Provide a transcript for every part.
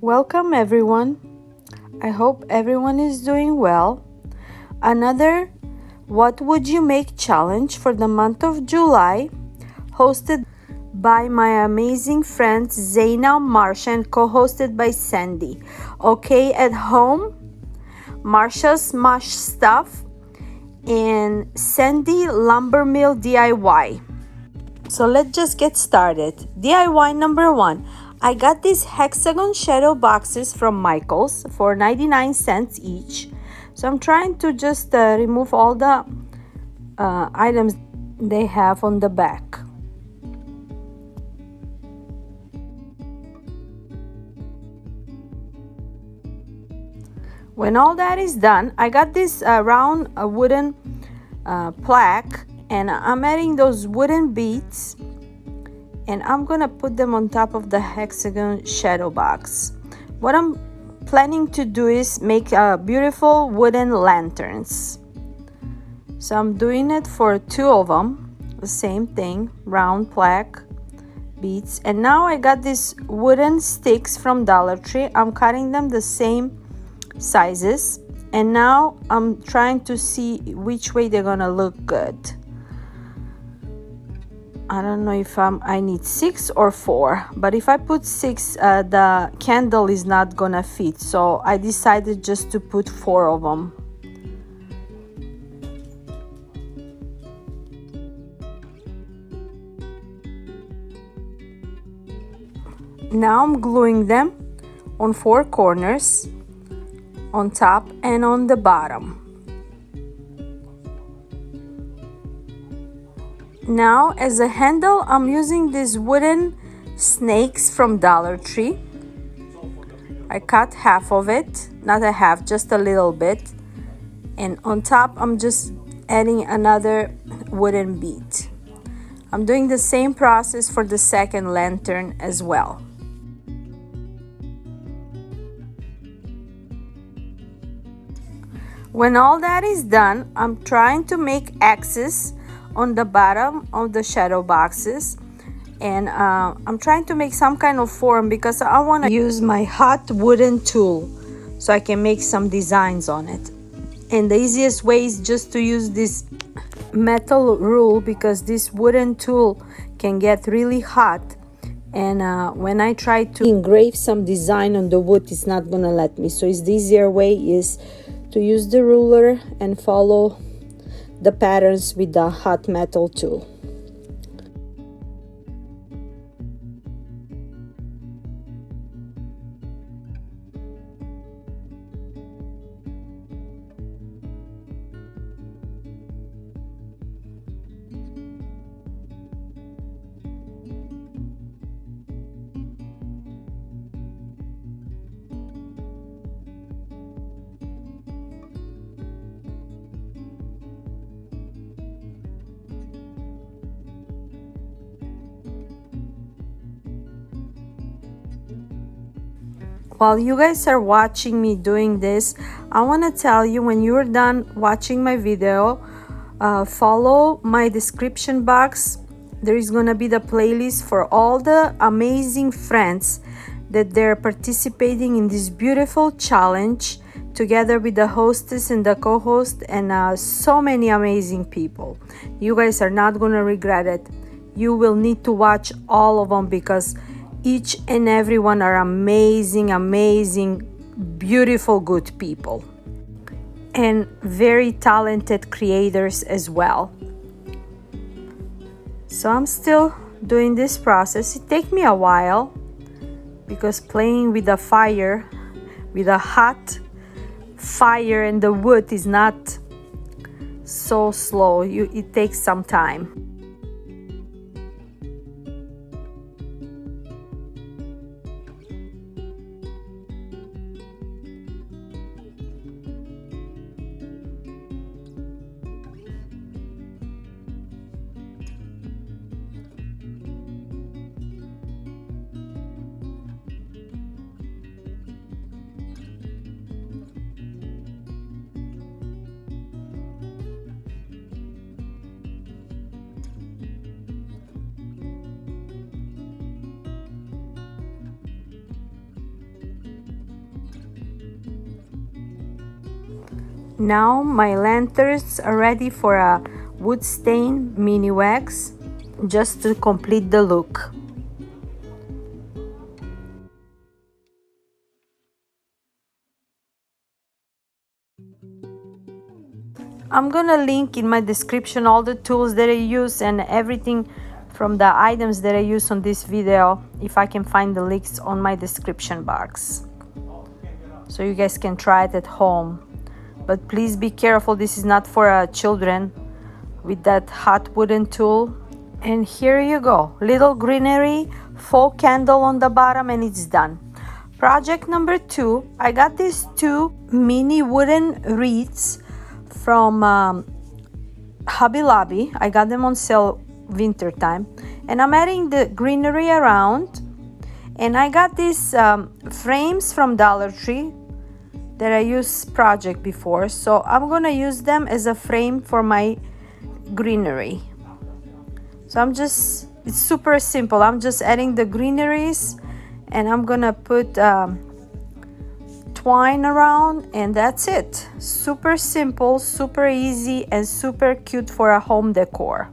Welcome everyone. I hope everyone is doing well. Another What Would You Make challenge for the month of July, hosted by my amazing friends Zaina, Marsha, and co-hosted by Sandy. Okay, at home, Marsha Smush Stuff and Sandy Lumber Mill DIY. So let's just get started. DIY number 1. I got these hexagon shadow boxes from Michaels for 99 cents each. So I'm trying to just remove all the items they have on the back. When all that is done, I got this round wooden plaque, and I'm adding those wooden beads, and I'm gonna put them on top of the hexagon shadow box. What I'm planning to do is make beautiful wooden lanterns. So I'm doing it for 2 of them, the same thing, round plaque beads. And now I got these wooden sticks from Dollar Tree. I'm cutting them the same sizes, and now I'm trying to see which way they're gonna look good. I don't know if I need 6 or 4, but if I put 6, the candle is not gonna fit, so I decided just to put 4 of them. Now I'm gluing them on 4 corners, on top and on the bottom. Now as a handle, I'm using these wooden snakes from Dollar Tree. I cut half of it, not a half, just a little bit. And on top, I'm just adding another wooden bead. I'm doing the same process for the second lantern as well. When all that is done, I'm trying to make X's on the bottom of the shadow boxes, and I'm trying to make some kind of form because I want to use my hot wooden tool so I can make some designs on it. And the easiest way is just to use this metal rule, because this wooden tool can get really hot, and when I try to engrave some design on the wood, it's not gonna let me. So the easier way is to use the ruler and follow the patterns with the hot metal tool. While you guys are watching me doing this, I want to tell you, when you're done watching my video, follow my description box. There is going to be the playlist for all the amazing friends that they're participating in this beautiful challenge together with the hostess and the co-host, and so many amazing people. You guys are not going to regret it. You will need to watch all of them, because each and every one are amazing, beautiful, good people, and very talented creators as well. So I'm still doing this process. It takes me a while, because playing with the fire, with a hot fire and the wood, is not so slow. It takes some time. Now my lanterns are ready for a wood stain mini wax, just to complete the look. I'm gonna link in my description all the tools that I use and everything from the items that I use on this video, if I can find the links on my description box, so you guys can try it at home. But please be careful, this is not for children with that hot wooden tool. And here you go, little greenery, fall candle on the bottom, and it's done. Project number 2, I got these 2 mini wooden wreaths from Hobby Lobby. I got them on sale winter time, and I'm adding the greenery around. And I got these frames from Dollar Tree that I used project before, so I'm gonna use them as a frame for my greenery. So it's super simple. I'm just adding the greeneries, and I'm gonna put twine around, and that's it. Super simple, super easy, and super cute for a home decor.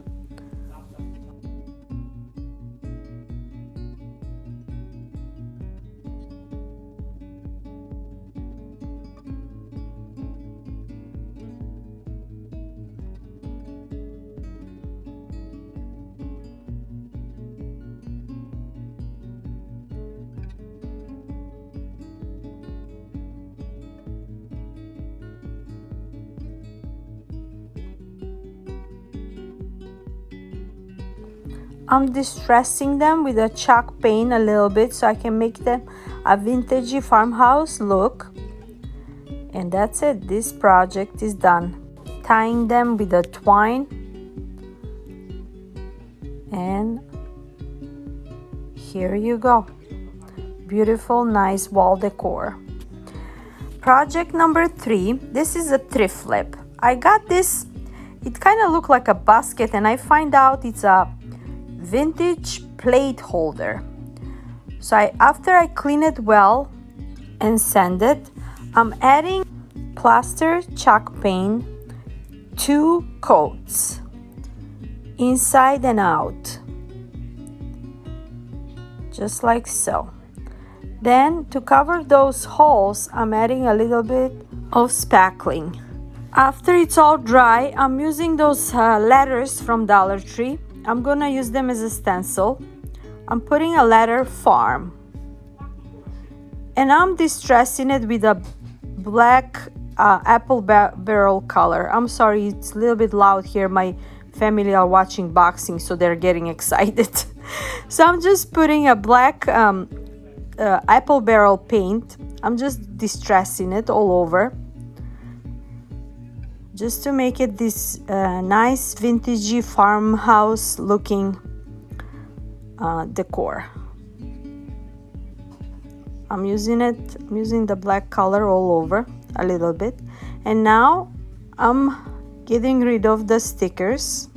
I'm distressing them with a chalk paint a little bit so I can make them a vintagey farmhouse look. And that's it. This project is done. Tying them with a twine. And here you go. Beautiful, nice wall decor. Project number 3. This is a thrift flip. I got this. It kind of looked like a basket, and I find out it's a vintage plate holder. So after I clean it well and sand it, I'm adding plaster chalk paint, 2 coats, inside and out, just like so. Then to cover those holes, I'm adding a little bit of spackling. After it's all dry, I'm using those letters from Dollar Tree. I'm gonna use them as a stencil. I'm putting a letter farm, and I'm distressing it with a black apple barrel color. I'm sorry, it's a little bit loud here. My family are watching boxing, so they're getting excited. So I'm just putting a black apple barrel paint. I'm just distressing it all over, just to make it this nice vintagey farmhouse looking decor. I'm using the black color all over a little bit. And now I'm getting rid of the stickers,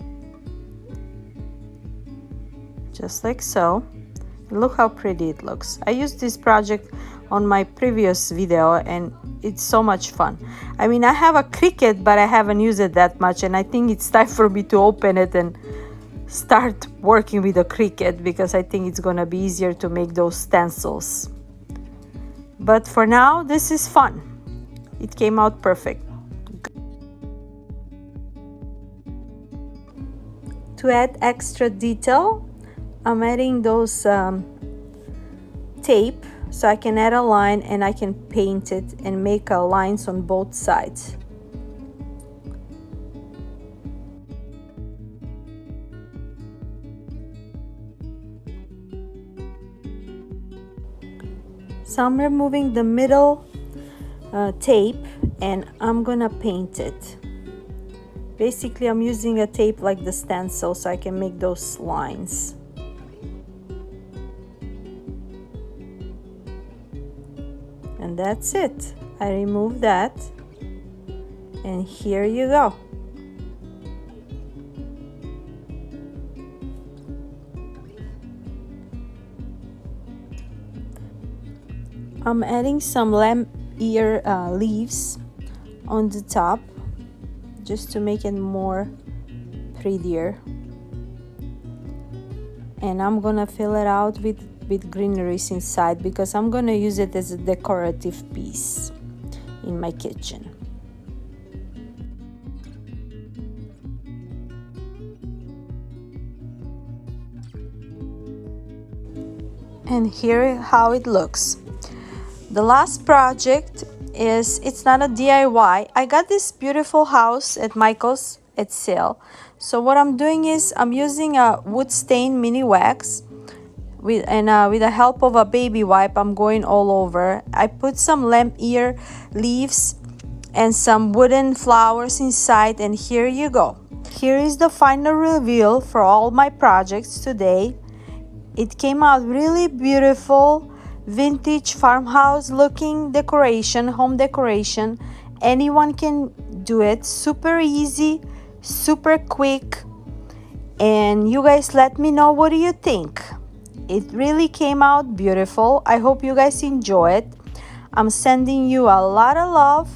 just like so. Look how pretty it looks. I used this project on my previous video, and it's so much fun. I mean, I have a Cricut, but I haven't used it that much, and I think it's time for me to open it and start working with a Cricut, because I think it's gonna be easier to make those stencils. But for now, this is fun. It came out perfect. To add extra detail, I'm adding those tape, so I can add a line and I can paint it and make lines on both sides. So I'm removing the middle tape, and I'm gonna paint it. Basically, I'm using a tape like the stencil so I can make those lines. And that's it. I remove that, and here you go. I'm adding some lamb ear leaves on the top just to make it more prettier. And I'm gonna fill it out with greeneries inside because I'm gonna use it as a decorative piece in my kitchen. And here how it looks. The last project is, it's not a DIY. I got this beautiful house at Michael's at sale. So what I'm doing is I'm using a wood stain mini wax with the help of a baby wipe. I'm going all over. I put some lamp ear leaves and some wooden flowers inside, and here you go. Here is the final reveal for all my projects today. It came out really beautiful, vintage farmhouse looking decoration, home decoration. Anyone can do it, super easy, super quick. And you guys let me know, what do you think? It really came out beautiful. I hope you guys enjoy it. I'm sending you a lot of love,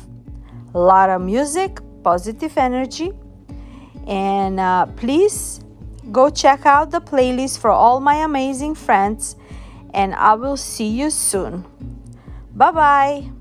a lot of music, positive energy, and please go check out the playlist for all my amazing friends, and I will see you soon. Bye bye.